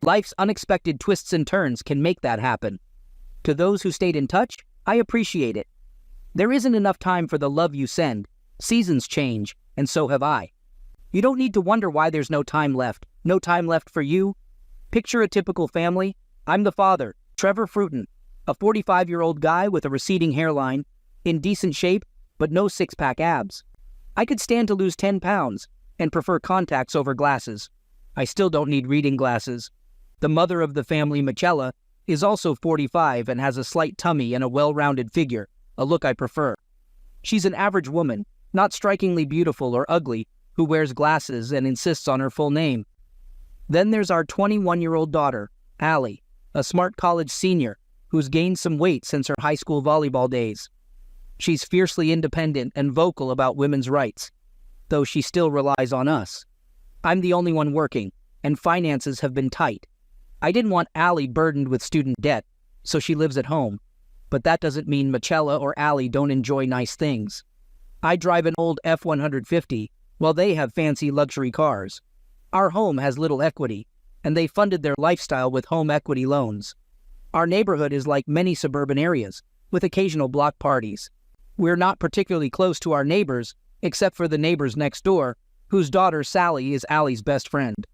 Life's unexpected twists and turns can make that happen. To those who stayed in touch, I appreciate it. There isn't enough time for the love you send. Seasons change, and so have I. You don't need to wonder why there's no time left. No time left for you. Picture a typical family. I'm the father, Trevor Fruiton, a 45-year-old guy with a receding hairline, in decent shape, but no six-pack abs. I could stand to lose 10 pounds and prefer contacts over glasses. I still don't need reading glasses. The mother of the family, Michela, is also 45 and has a slight tummy and a well-rounded figure, a look I prefer. She's an average woman, not strikingly beautiful or ugly, who wears glasses and insists on her full name. Then there's our 21-year-old daughter, Allie, a smart college senior who's gained some weight since her high school volleyball days. She's fiercely independent and vocal about women's rights, though she still relies on us. I'm the only one working, and finances have been tight. I didn't want Allie burdened with student debt, so she lives at home. But that doesn't mean Michela or Allie don't enjoy nice things. I drive an old F-150, while they have fancy luxury cars. Our home has little equity, and they funded their lifestyle with home equity loans. Our neighborhood is like many suburban areas, with occasional block parties. We're not particularly close to our neighbors, except for the neighbors next door, whose daughter Sally is Allie's best friend.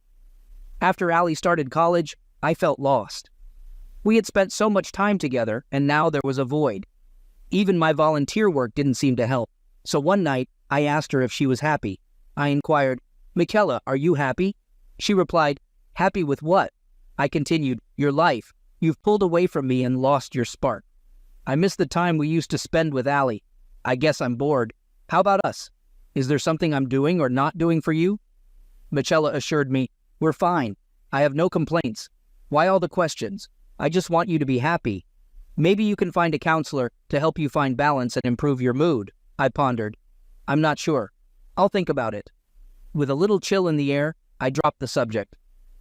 After Allie started college, I felt lost. We had spent so much time together, and now there was a void. Even my volunteer work didn't seem to help, so one night I asked her if she was happy. I inquired, "Michela, are you happy?" She replied, "Happy with what?" I continued, "Your life. You've pulled away from me and lost your spark. I miss the time we used to spend with Allie. I guess I'm bored. How about us? Is there something I'm doing or not doing for you?" Michela assured me, "We're fine. I have no complaints. Why all the questions? I just want you to be happy. Maybe you can find a counselor to help you find balance and improve your mood." I pondered. "I'm not sure. I'll think about it." With a little chill in the air, I dropped the subject.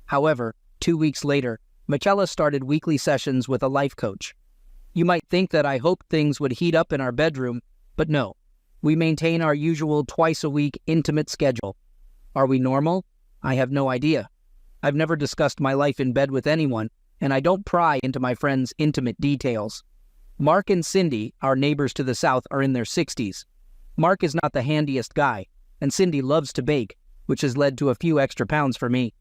However, 2 weeks later, Michela started weekly sessions with a life coach. You might think that I hoped things would heat up in our bedroom, but no. We maintain our usual twice-a-week intimate schedule. Are we normal? I have no idea. I've never discussed my life in bed with anyone, and I don't pry into my friends' intimate details. Mark and Cindy, our neighbors to the south, are in their 60s. Mark is not the handiest guy, and Cindy loves to bake, which has led to a few extra pounds for me.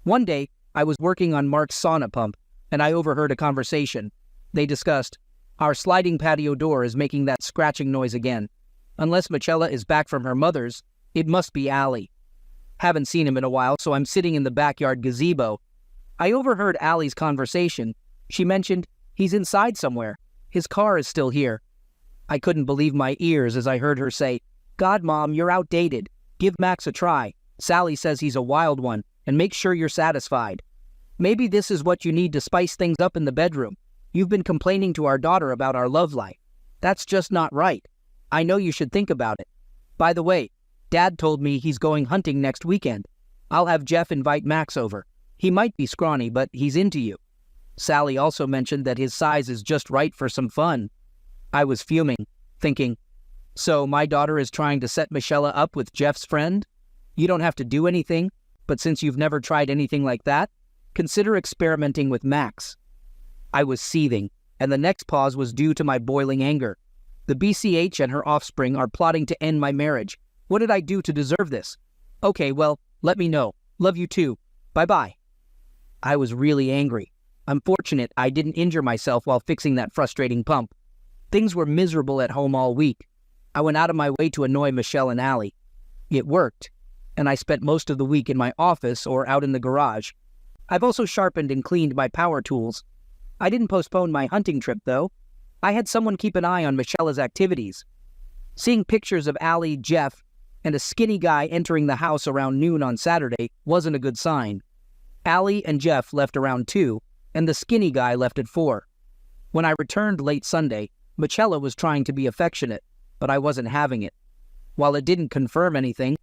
One day, I was working on Mark's sauna pump, and I overheard a conversation. They discussed, "Our sliding patio door is making that scratching noise again. Unless Michela is back from her mother's, it must be Allie. Haven't seen him in a while, so I'm sitting in the backyard gazebo. I overheard Allie's conversation. She mentioned, he's inside somewhere. His car is still here. I couldn't believe my ears as I heard her say, "God, Mom, you're outdated. Give Max a try. Sally says he's a wild one, and make sure you're satisfied." Maybe this is what you need to spice things up in the bedroom. You've been complaining to our daughter about our love life. That's just not right. I know you should think about it. By the way, Dad told me he's going hunting next weekend. I'll have Jeff invite Max over. He might be scrawny, but he's into you. Sally also mentioned that his size is just right for some fun. I was fuming, thinking, so my daughter is trying to set Michela up with Jeff's friend? You don't have to do anything, but since you've never tried anything like that, consider experimenting with Max. I was seething, and the next pause was due to my boiling anger. The BCH and her offspring are plotting to end my marriage. What did I do to deserve this? Okay, well, let me know. Love you too. Bye-bye. I was really angry. I'm fortunate I didn't injure myself while fixing that frustrating pump. Things were miserable at home all week. I went out of my way to annoy Michelle and Allie. It worked, and I spent most of the week in my office or out in the garage. I've also sharpened and cleaned my power tools. I didn't postpone my hunting trip, though. I had someone keep an eye on Michela's activities. Seeing pictures of Allie, Jeff, and a skinny guy entering the house around noon on Saturday wasn't a good sign. Allie and Jeff left around 2, and the skinny guy left at 4. When I returned late Sunday, Michela was trying to be affectionate, but I wasn't having it. While it didn't confirm anything,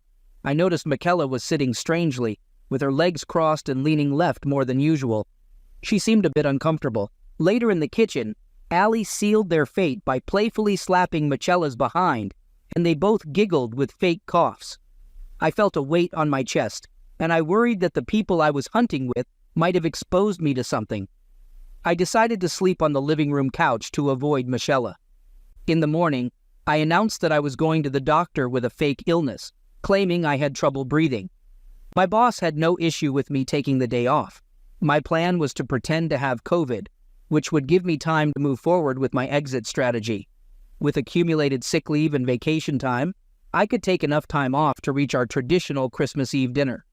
I noticed Michela was sitting strangely, with her legs crossed and leaning left more than usual. She seemed a bit uncomfortable. Later in the kitchen, Allie sealed their fate by playfully slapping Michela's behind, and they both giggled with fake coughs. I felt a weight on my chest, and I worried that the people I was hunting with might have exposed me to something. I decided to sleep on the living room couch to avoid Michelle. In the morning, I announced that I was going to the doctor with a fake illness, claiming I had trouble breathing. My boss had no issue with me taking the day off. My plan was to pretend to have COVID, which would give me time to move forward with my exit strategy. With accumulated sick leave and vacation time, I could take enough time off to reach our traditional Christmas Eve dinner.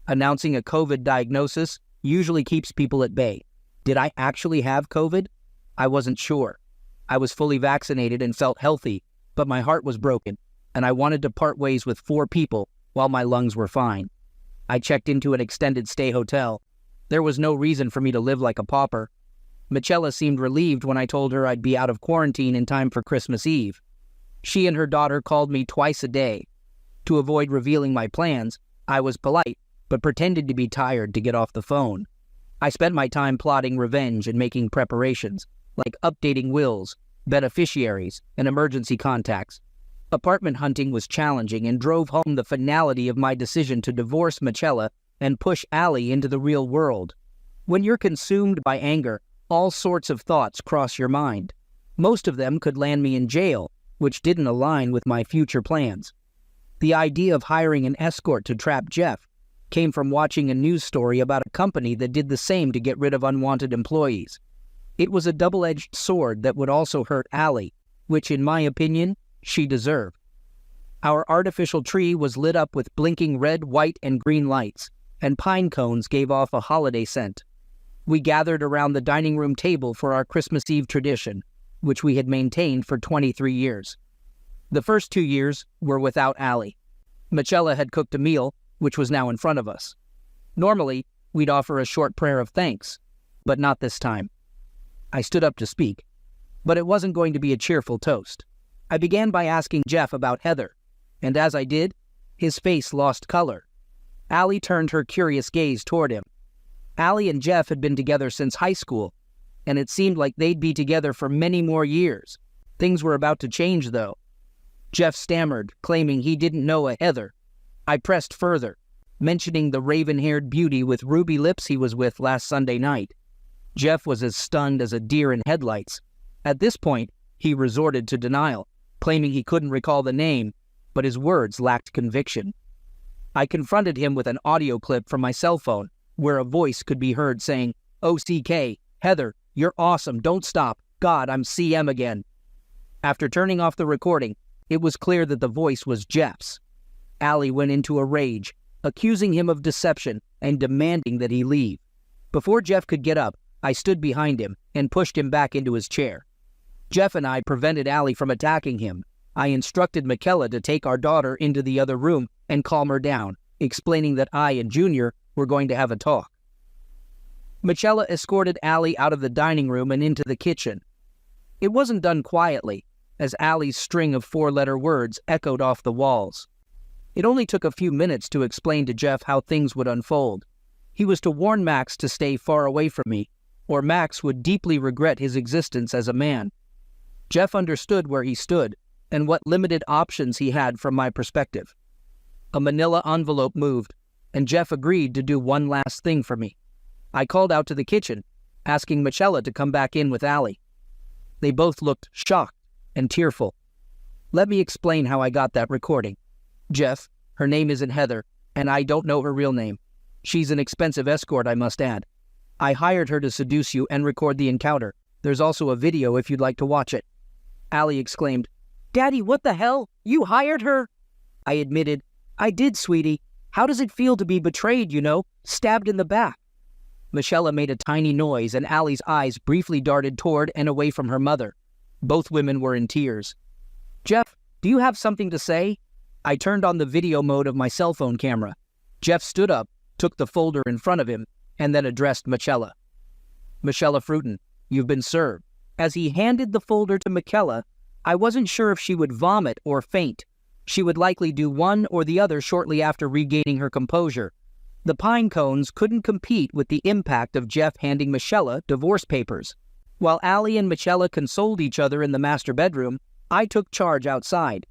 Announcing a COVID diagnosis usually keeps people at bay. Did I actually have COVID? I wasn't sure. I was fully vaccinated and felt healthy, but my heart was broken, and I wanted to part ways with 4 people while my lungs were fine. I checked into an extended stay hotel. There was no reason for me to live like a pauper. Michelle seemed relieved when I told her I'd be out of quarantine in time for Christmas Eve. She and her daughter called me twice a day. To avoid revealing my plans, I was polite, but pretended to be tired to get off the phone. I spent my time plotting revenge and making preparations, like updating wills, beneficiaries, and emergency contacts. Apartment hunting was challenging and drove home the finality of my decision to divorce Michelle and push Allie into the real world. When you're consumed by anger, all sorts of thoughts cross your mind. Most of them could land me in jail, which didn't align with my future plans. The idea of hiring an escort to trap Jeff came from watching a news story about a company that did the same to get rid of unwanted employees. It was a double-edged sword that would also hurt Allie, which, in my opinion, she deserved. Our artificial tree was lit up with blinking red, white, and green lights, and pine cones gave off a holiday scent. We gathered around the dining room table for our Christmas Eve tradition, which we had maintained for 23 years. The first 2 years were without Allie. Michelle had cooked a meal, which was now in front of us. Normally, we'd offer a short prayer of thanks, but not this time. I stood up to speak, but it wasn't going to be a cheerful toast. I began by asking Jeff about Heather, and as I did, his face lost color. Allie turned her curious gaze toward him. Allie and Jeff had been together since high school, and it seemed like they'd be together for many more years. Things were about to change, though. Jeff stammered, claiming he didn't know a Heather. I pressed further, mentioning the raven-haired beauty with ruby lips he was with last Sunday night. Jeff was as stunned as a deer in headlights. At this point, he resorted to denial, claiming he couldn't recall the name, but his words lacked conviction. I confronted him with an audio clip from my cell phone, where a voice could be heard saying, "OCK, Heather, you're awesome, don't stop. God, I'm CM again." After turning off the recording, it was clear that the voice was Jeff's. Allie went into a rage, accusing him of deception and demanding that he leave. Before Jeff could get up, I stood behind him and pushed him back into his chair. Jeff and I prevented Allie from attacking him. I instructed Michelle to take our daughter into the other room and calm her down, explaining that I and Junior were going to have a talk. Michelle escorted Allie out of the dining room and into the kitchen. It wasn't done quietly, as Allie's string of 4-letter words echoed off the walls. It only took a few minutes to explain to Jeff how things would unfold. He was to warn Max to stay far away from me, or Max would deeply regret his existence as a man. Jeff understood where he stood and what limited options he had from my perspective. A manila envelope moved, and Jeff agreed to do one last thing for me. I called out to the kitchen, asking Michelle to come back in with Allie. They both looked shocked and tearful. Let me explain how I got that recording. Jeff, her name isn't Heather, and I don't know her real name. She's an expensive escort, I must add. I hired her to seduce you and record the encounter. There's also a video if you'd like to watch it. Allie exclaimed, "Daddy, what the hell? You hired her?" I admitted, "I did, sweetie. How does it feel to be betrayed, stabbed in the back?" Michelle made a tiny noise, and Allie's eyes briefly darted toward and away from her mother. Both women were in tears. "Jeff, do you have something to say?" I turned on the video mode of my cell phone camera. Jeff stood up, took the folder in front of him, and then addressed Michelle. "Michelle Fruton, you've been served." As he handed the folder to Michelle, I wasn't sure if she would vomit or faint. She would likely do one or the other shortly after regaining her composure. The pine cones couldn't compete with the impact of Jeff handing Michelle divorce papers. While Allie and Michelle consoled each other in the master bedroom, I took charge outside.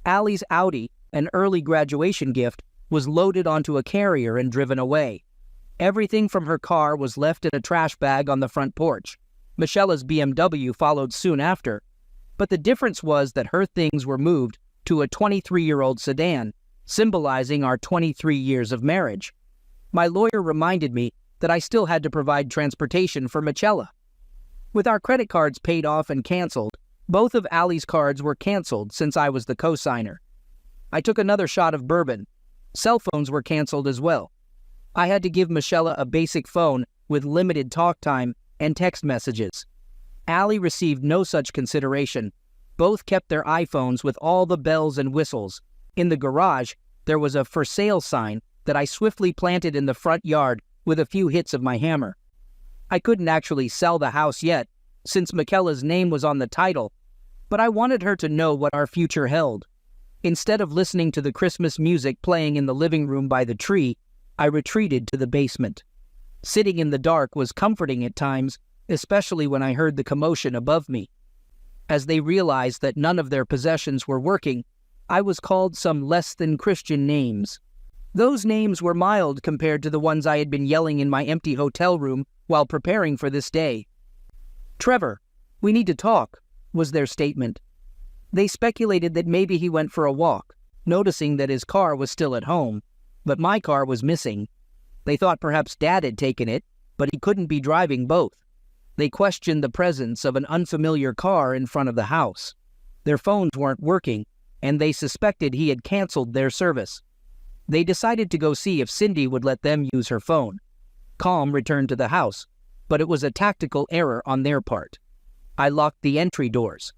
Allie's Audi, an early graduation gift, was loaded onto a carrier and driven away. Everything from her car was left in a trash bag on the front porch. Michelle's BMW followed soon after, but the difference was that her things were moved to a 23-year-old sedan, symbolizing our 23 years of marriage. My lawyer reminded me that I still had to provide transportation for Michelle. With our credit cards paid off and canceled, both of Allie's cards were canceled since I was the co-signer. I took another shot of bourbon. Cell phones were canceled as well. I had to give Michelle a basic phone with limited talk time and text messages. Allie received no such consideration. Both kept their iPhones with all the bells and whistles. In the garage, there was a for sale sign that I swiftly planted in the front yard with a few hits of my hammer. I couldn't actually sell the house yet, since Michaela's name was on the title, but I wanted her to know what our future held. Instead of listening to the Christmas music playing in the living room by the tree, I retreated to the basement. Sitting in the dark was comforting at times, especially when I heard the commotion above me. As they realized that none of their possessions were working, I was called some less-than-Christian names. Those names were mild compared to the ones I had been yelling in my empty hotel room while preparing for this day. "Trevor, we need to talk," was their statement. They speculated that maybe he went for a walk, noticing that his car was still at home, but my car was missing. They thought perhaps Dad had taken it, but he couldn't be driving both. They questioned the presence of an unfamiliar car in front of the house. Their phones weren't working, and they suspected he had canceled their service. They decided to go see if Cindy would let them use her phone. Calm returned to the house, but it was a tactical error on their part. I locked the entry doors.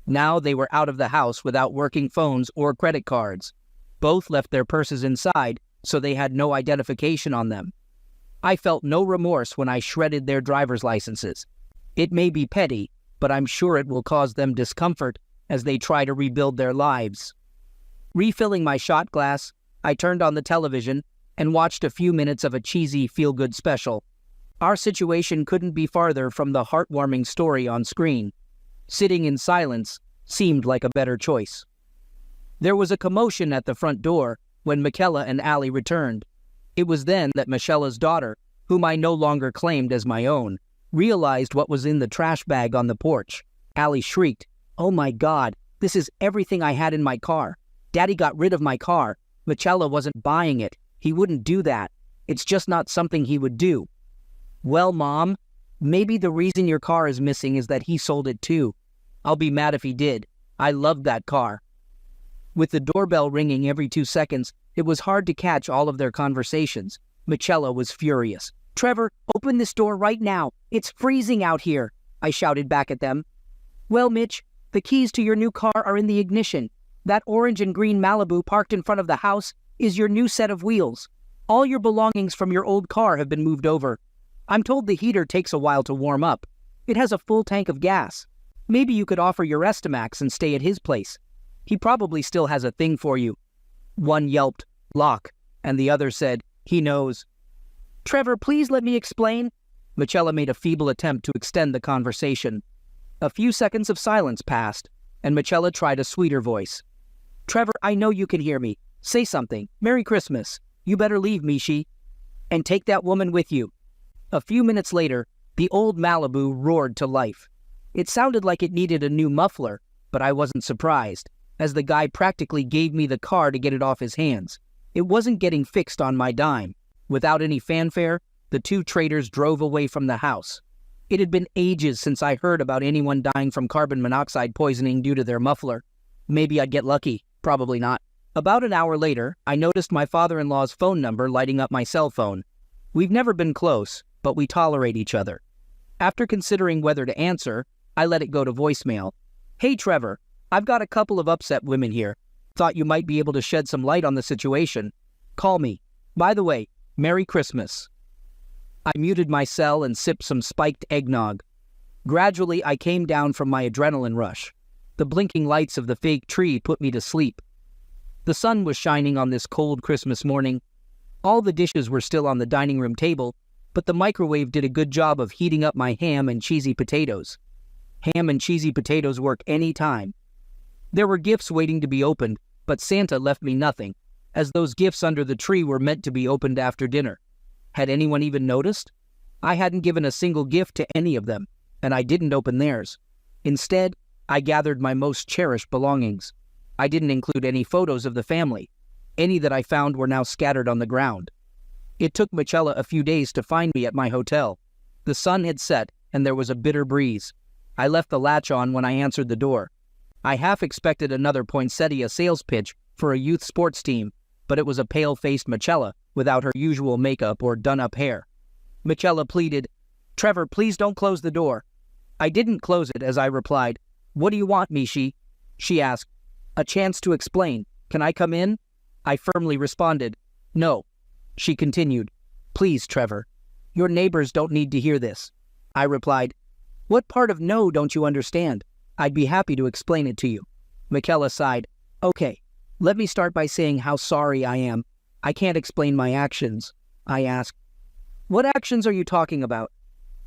Now they were out of the house without working phones or credit cards. Both left their purses inside, so they had no identification on them. I felt no remorse when I shredded their driver's licenses. It may be petty, but I'm sure it will cause them discomfort as they try to rebuild their lives. Refilling my shot glass, I turned on the television and watched a few minutes of a cheesy feel-good special. Our situation couldn't be farther from the heartwarming story on screen. Sitting in silence seemed like a better choice. There was a commotion at the front door when Michaela and Allie returned. It was then that Michela's daughter, whom I no longer claimed as my own, realized what was in the trash bag on the porch. Allie shrieked, "Oh my God, this is everything I had in my car. Daddy got rid of my car. Michela wasn't buying it. He wouldn't do that. It's just not something he would do." "Well, Mom, maybe the reason your car is missing is that he sold it too. I'll be mad if he did. I loved that car." With the doorbell ringing every 2 seconds, it was hard to catch all of their conversations. Michela was furious. "Trevor, open this door right now. It's freezing out here," I shouted back at them. "Well, Mitch, the keys to your new car are in the ignition. That orange and green Malibu parked in front of the house is your new set of wheels. All your belongings from your old car have been moved over. I'm told the heater takes a while to warm up. It has a full tank of gas. Maybe you could offer your Estimax and stay at his place. He probably still has a thing for you." One yelped, "Lock," and the other said, "He knows." "Trevor, please let me explain." Michela made a feeble attempt to extend the conversation. A few seconds of silence passed, and Michela tried a sweeter voice. "Trevor, I know you can hear me. Say something. Merry Christmas. You better leave, Mishi. And take that woman with you." A few minutes later, the old Malibu roared to life. It sounded like it needed a new muffler, but I wasn't surprised, as the guy practically gave me the car to get it off his hands. It wasn't getting fixed on my dime. Without any fanfare, the two traders drove away from the house. It had been ages since I heard about anyone dying from carbon monoxide poisoning due to their muffler. Maybe I'd get lucky. Probably not. About an hour later, I noticed my father-in-law's phone number lighting up my cell phone. We've never been close, but we tolerate each other. After considering whether to answer, I let it go to voicemail. "Hey, Trevor, I've got a couple of upset women here. Thought you might be able to shed some light on the situation. Call me. By the way, Merry Christmas." I muted my cell and sipped some spiked eggnog. Gradually, I came down from my adrenaline rush. The blinking lights of the fake tree put me to sleep. The sun was shining on this cold Christmas morning. All the dishes were still on the dining room table, but the microwave did a good job of heating up my ham and cheesy potatoes. Ham and cheesy potatoes work any time. There were gifts waiting to be opened, but Santa left me nothing, as those gifts under the tree were meant to be opened after dinner. Had anyone even noticed? I hadn't given a single gift to any of them, and I didn't open theirs. Instead, I gathered my most cherished belongings. I didn't include any photos of the family. Any that I found were now scattered on the ground. It took Michela a few days to find me at my hotel. The sun had set, and there was a bitter breeze. I left the latch on when I answered the door. I half expected another poinsettia sales pitch for a youth sports team, but it was a pale-faced Michela without her usual makeup or done-up hair. Michela pleaded, "Trevor, please don't close the door." I didn't close it as I replied, "What do you want, Mishi?" She asked, "A chance to explain. Can I come in?" I firmly responded, "No." She continued, "Please, Trevor. Your neighbors don't need to hear this." I replied, "What part of no don't you understand? I'd be happy to explain it to you." Michela sighed, "Okay, let me start by saying how sorry I am. I can't explain my actions." I asked, "What actions are you talking about?"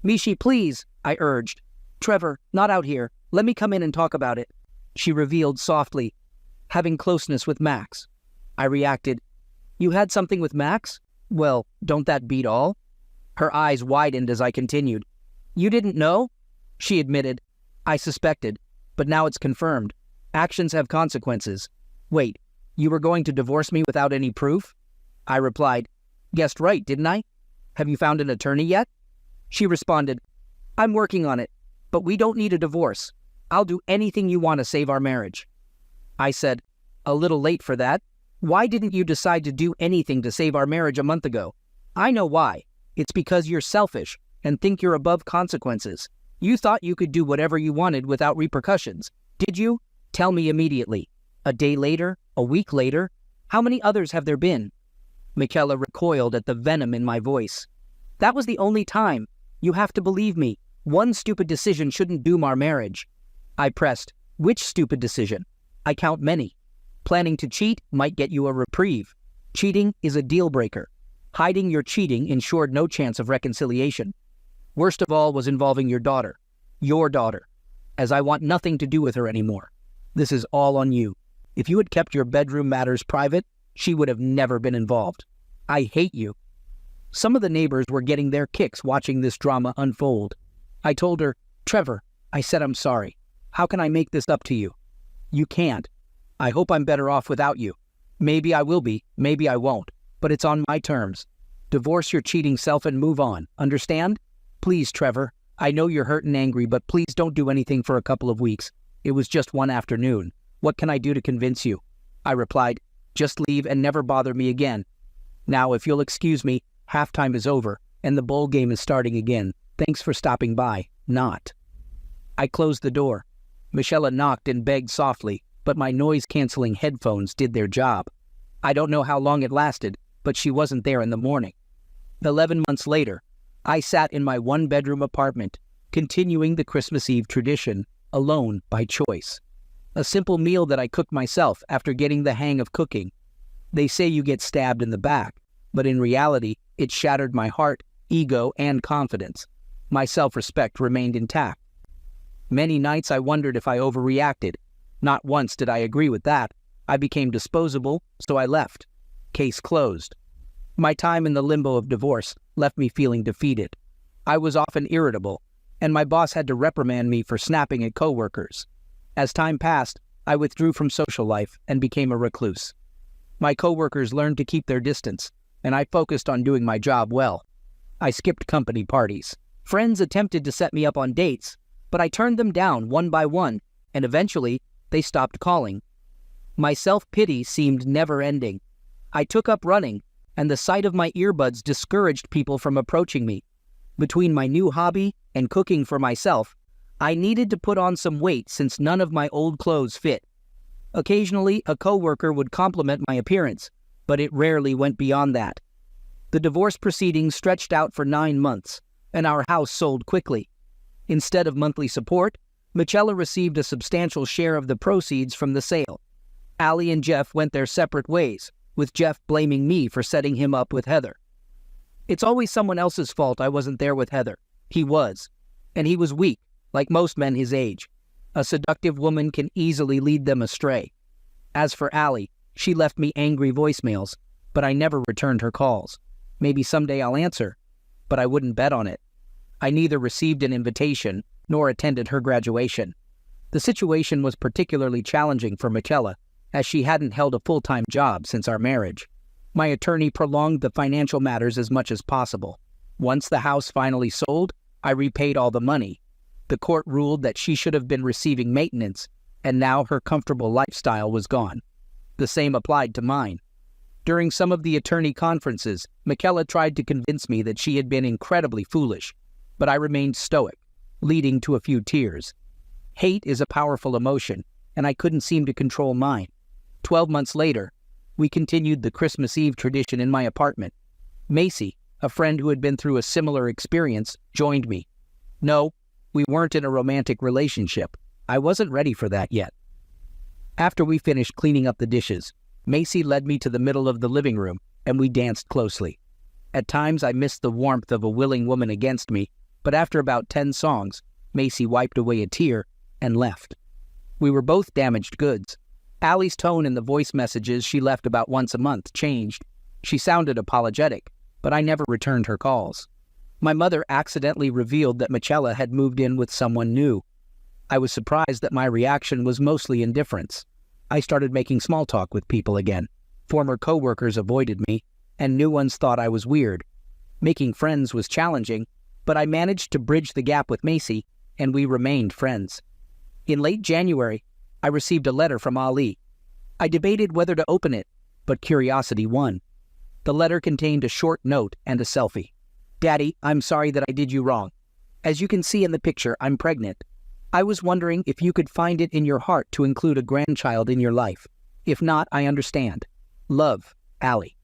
"Mishi, please," I urged. "Trevor, not out here. Let me come in and talk about it." She revealed softly, "Having closeness with Max." I reacted, "You had something with Max? Well, don't that beat all?" Her eyes widened as I continued. "You didn't know?" She admitted, "I suspected, but now it's confirmed. Actions have consequences. Wait, you were going to divorce me without any proof?" I replied, "Guessed right, didn't I? Have you found an attorney yet?" She responded, "I'm working on it, but we don't need a divorce. I'll do anything you want to save our marriage." I said, "A little late for that. Why didn't you decide to do anything to save our marriage a month ago?" "I know why. It's because you're selfish and think you're above consequences. You thought you could do whatever you wanted without repercussions. Did you? Tell me immediately. A day later? A week later? How many others have there been?" Michela recoiled at the venom in my voice. "That was the only time. You have to believe me. One stupid decision shouldn't doom our marriage." I pressed, "Which stupid decision?" "I count many. Planning to cheat might get you a reprieve. Cheating is a deal breaker. Hiding your cheating ensured no chance of reconciliation. Worst of all was involving your daughter, as I want nothing to do with her anymore. This is all on you. If you had kept your bedroom matters private, she would have never been involved. I hate you." Some of the neighbors were getting their kicks watching this drama unfold. I told her, "Trevor, I said I'm sorry. How can I make this up to you?" "You can't. I hope I'm better off without you. Maybe I will be, maybe I won't, but it's on my terms. Divorce your cheating self and move on, understand? Please, Trevor, I know you're hurt and angry, but please don't do anything for a couple of weeks. It was just one afternoon. What can I do to convince you?" I replied, "Just leave and never bother me again. Now, if you'll excuse me, halftime is over, and the bowl game is starting again. Thanks for stopping by. Not." I closed the door. Michela knocked and begged softly, but my noise-canceling headphones did their job. I don't know how long it lasted, but she wasn't there in the morning. 11 months later, I sat in my one-bedroom apartment, continuing the Christmas Eve tradition, alone by choice. A simple meal that I cooked myself after getting the hang of cooking. They say you get stabbed in the back, but in reality, it shattered my heart, ego, and confidence. My self-respect remained intact. Many nights I wondered if I overreacted. Not once did I agree with that. I became disposable, so I left. Case closed. My time in the limbo of divorce left me feeling defeated. I was often irritable, and my boss had to reprimand me for snapping at coworkers. As time passed, I withdrew from social life and became a recluse. My coworkers learned to keep their distance, and I focused on doing my job well. I skipped company parties. Friends attempted to set me up on dates, but I turned them down one by one, and eventually, they stopped calling. My self-pity seemed never-ending. I took up running, and the sight of my earbuds discouraged people from approaching me. Between my new hobby and cooking for myself, I needed to put on some weight since none of my old clothes fit. Occasionally, a coworker would compliment my appearance, but it rarely went beyond that. The divorce proceedings stretched out for 9 months, and our house sold quickly. Instead of monthly support, Michela received a substantial share of the proceeds from the sale. Allie and Jeff went their separate ways, with Jeff blaming me for setting him up with Heather. It's always someone else's fault I wasn't there with Heather. He was. And he was weak, like most men his age. A seductive woman can easily lead them astray. As for Allie, she left me angry voicemails, but I never returned her calls. Maybe someday I'll answer, but I wouldn't bet on it. I neither received an invitation nor attended her graduation. The situation was particularly challenging for Michela, as she hadn't held a full-time job since our marriage. My attorney prolonged the financial matters as much as possible. Once the house finally sold, I repaid all the money. The court ruled that she should have been receiving maintenance, and now her comfortable lifestyle was gone. The same applied to mine. During some of the attorney conferences, Michela tried to convince me that she had been incredibly foolish, but I remained stoic, leading to a few tears. Hate is a powerful emotion, and I couldn't seem to control mine. 12 months later, we continued the Christmas Eve tradition in my apartment. Macy, a friend who had been through a similar experience, joined me. No, we weren't in a romantic relationship. I wasn't ready for that yet. After we finished cleaning up the dishes, Macy led me to the middle of the living room, and we danced closely. At times I missed the warmth of a willing woman against me, but after about 10 songs, Macy wiped away a tear and left. We were both damaged goods. Allie's tone in the voice messages she left about once a month changed. She sounded apologetic, but I never returned her calls. My mother accidentally revealed that Michela had moved in with someone new. I was surprised that my reaction was mostly indifference. I started making small talk with people again. Former coworkers avoided me, and new ones thought I was weird. Making friends was challenging, but I managed to bridge the gap with Macy, and we remained friends. In late January, I received a letter from Ali. I debated whether to open it, but curiosity won. The letter contained a short note and a selfie. "Daddy, I'm sorry that I did you wrong. As you can see in the picture, I'm pregnant. I was wondering if you could find it in your heart to include a grandchild in your life. If not, I understand. Love, Ali."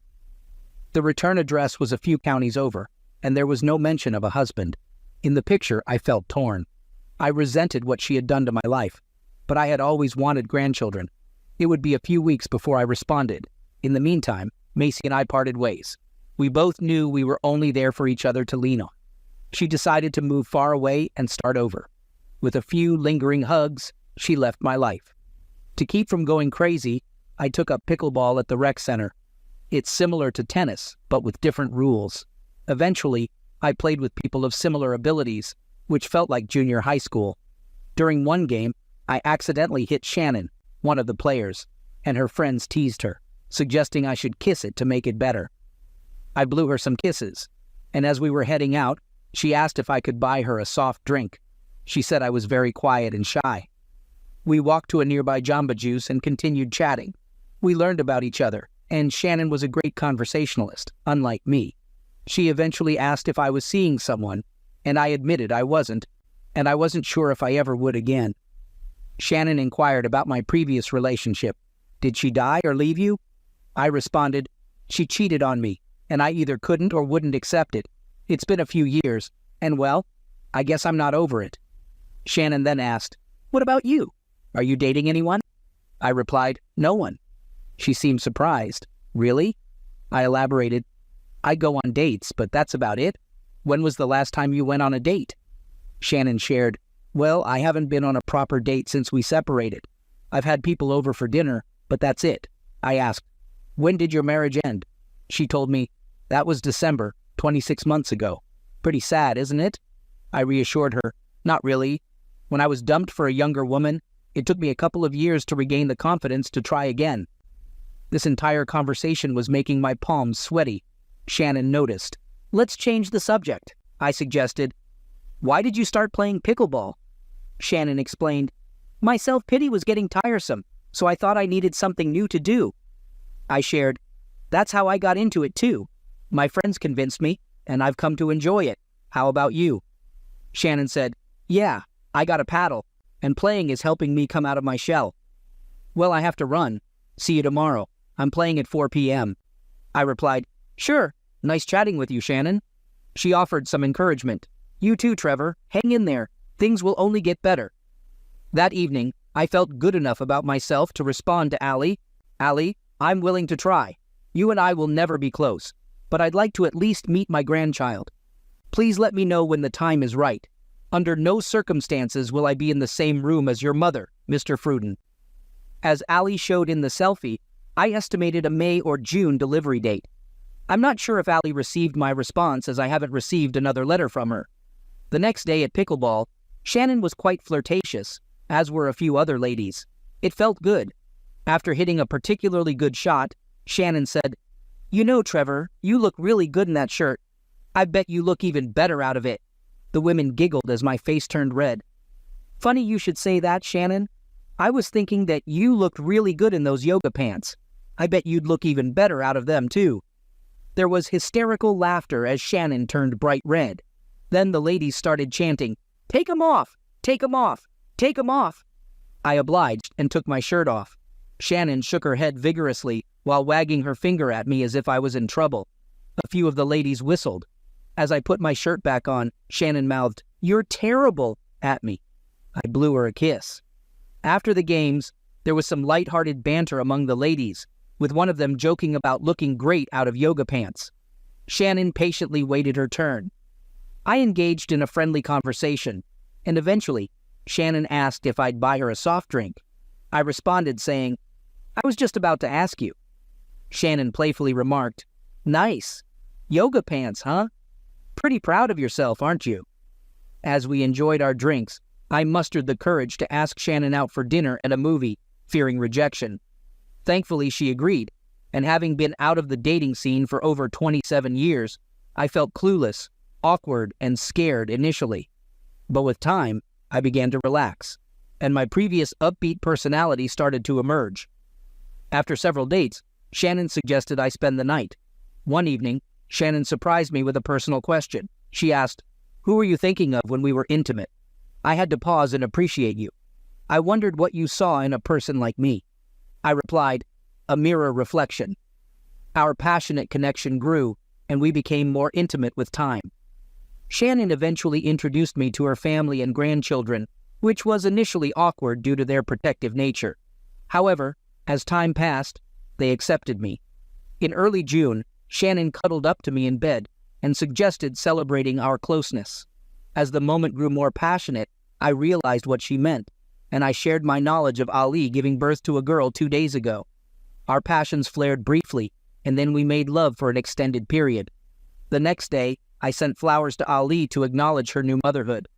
The return address was a few counties over, and there was no mention of a husband. In the picture, I felt torn. I resented what she had done to my life, but I had always wanted grandchildren. It would be a few weeks before I responded. In the meantime, Macy and I parted ways. We both knew we were only there for each other to lean on. She decided to move far away and start over. With a few lingering hugs, she left my life. To keep from going crazy, I took up pickleball at the rec center. It's similar to tennis, but with different rules. Eventually, I played with people of similar abilities, which felt like junior high school. During one game, I accidentally hit Shannon, one of the players, and her friends teased her, suggesting I should kiss it to make it better. I blew her some kisses, and as we were heading out, she asked if I could buy her a soft drink. She said I was very quiet and shy. We walked to a nearby Jamba Juice and continued chatting. We learned about each other, and Shannon was a great conversationalist, unlike me. She eventually asked if I was seeing someone, and I admitted I wasn't, and I wasn't sure if I ever would again. Shannon inquired about my previous relationship. Did she die or leave you? I responded, she cheated on me, and I either couldn't or wouldn't accept it. It's been a few years, and well, I guess I'm not over it. Shannon then asked, what about you? Are you dating anyone? I replied, no one. She seemed surprised. Really? I elaborated, I go on dates, but that's about it. When was the last time you went on a date? Shannon shared, well, I haven't been on a proper date since we separated. I've had people over for dinner, but that's it. I asked, when did your marriage end? She told me, that was December, 26 months ago. Pretty sad, isn't it? I reassured her, not really. When I was dumped for a younger woman, it took me a couple of years to regain the confidence to try again. This entire conversation was making my palms sweaty. Shannon noticed. Let's change the subject, I suggested. Why did you start playing pickleball? Shannon explained, my self-pity was getting tiresome, so I thought I needed something new to do. I shared, that's how I got into it too. My friends convinced me, and I've come to enjoy it. How about you? Shannon said, yeah, I got a paddle, and playing is helping me come out of my shell. Well, I have to run. See you tomorrow. I'm playing at 4 p.m. I replied, sure, nice chatting with you, Shannon. She offered some encouragement. You too, Trevor. Hang in there. Things will only get better. That evening, I felt good enough about myself to respond to Ali. Ali, I'm willing to try. You and I will never be close, but I'd like to at least meet my grandchild. Please let me know when the time is right. Under no circumstances will I be in the same room as your mother, Mr. Fruden. As Ali showed in the selfie, I estimated a May or June delivery date. I'm not sure if Allie received my response, as I haven't received another letter from her. The next day at pickleball, Shannon was quite flirtatious, as were a few other ladies. It felt good. After hitting a particularly good shot, Shannon said, "You know, Trevor, you look really good in that shirt. I bet you look even better out of it." The women giggled as my face turned red. "Funny you should say that, Shannon. I was thinking that you looked really good in those yoga pants. I bet you'd look even better out of them, too." There was hysterical laughter as Shannon turned bright red. Then the ladies started chanting, "Take 'em off! Take 'em off! Take 'em off!" I obliged and took my shirt off. Shannon shook her head vigorously while wagging her finger at me as if I was in trouble. A few of the ladies whistled. As I put my shirt back on, Shannon mouthed, "You're terrible," at me. I blew her a kiss. After the games, there was some light-hearted banter among the ladies, with one of them joking about looking great out of yoga pants. Shannon patiently waited her turn. I engaged in a friendly conversation, and eventually, Shannon asked if I'd buy her a soft drink. I responded saying, "I was just about to ask you." Shannon playfully remarked, "Nice. Yoga pants, huh? Pretty proud of yourself, aren't you?" As we enjoyed our drinks, I mustered the courage to ask Shannon out for dinner and a movie, fearing rejection. Thankfully, she agreed, and having been out of the dating scene for over 27 years, I felt clueless, awkward, and scared initially. But with time, I began to relax, and my previous upbeat personality started to emerge. After several dates, Shannon suggested I spend the night. One evening, Shannon surprised me with a personal question. She asked, "Who were you thinking of when we were intimate?" I had to pause and appreciate you. I wondered what you saw in a person like me. I replied, "A mirror reflection." Our passionate connection grew, and we became more intimate with time. Shannon eventually introduced me to her family and grandchildren, which was initially awkward due to their protective nature. However, as time passed, they accepted me. In early June, Shannon cuddled up to me in bed and suggested celebrating our closeness. As the moment grew more passionate, I realized what she meant, and I shared my knowledge of Ali giving birth to a girl 2 days ago. Our passions flared briefly, and then we made love for an extended period. The next day, I sent flowers to Ali to acknowledge her new motherhood.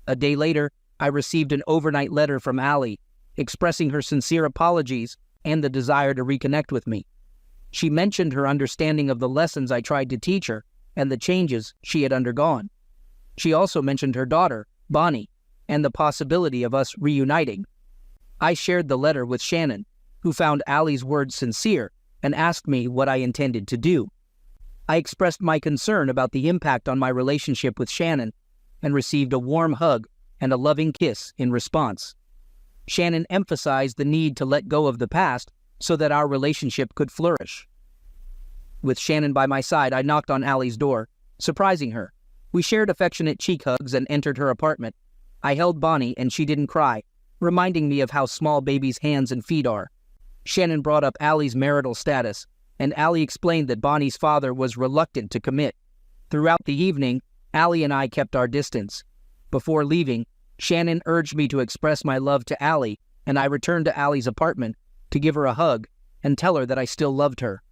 A day later, I received an overnight letter from Ali, expressing her sincere apologies and the desire to reconnect with me. She mentioned her understanding of the lessons I tried to teach her and the changes she had undergone. She also mentioned her daughter, Bonnie, and the possibility of us reuniting. I shared the letter with Shannon, who found Ali's words sincere and asked me what I intended to do. I expressed my concern about the impact on my relationship with Shannon and received a warm hug and a loving kiss in response. Shannon emphasized the need to let go of the past so that our relationship could flourish. With Shannon by my side, I knocked on Ali's door, surprising her. We shared affectionate cheek hugs and entered her apartment. I held Bonnie and she didn't cry, reminding me of how small babies' hands and feet are. Shannon brought up Ali's marital status, and Ali explained that Bonnie's father was reluctant to commit. Throughout the evening, Ali and I kept our distance. Before leaving, Shannon urged me to express my love to Ali, and I returned to Ali's apartment to give her a hug and tell her that I still loved her.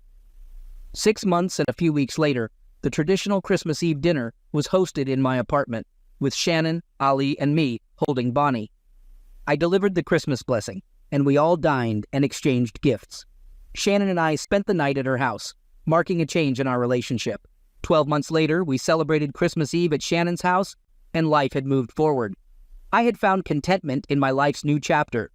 6 months and a few weeks later, the traditional Christmas Eve dinner was hosted in my apartment, with Shannon, Ali, and me holding Bonnie. I delivered the Christmas blessing, and we all dined and exchanged gifts. Shannon and I spent the night at her house, marking a change in our relationship. 12 months later, we celebrated Christmas Eve at Shannon's house, and life had moved forward. I had found contentment in my life's new chapter,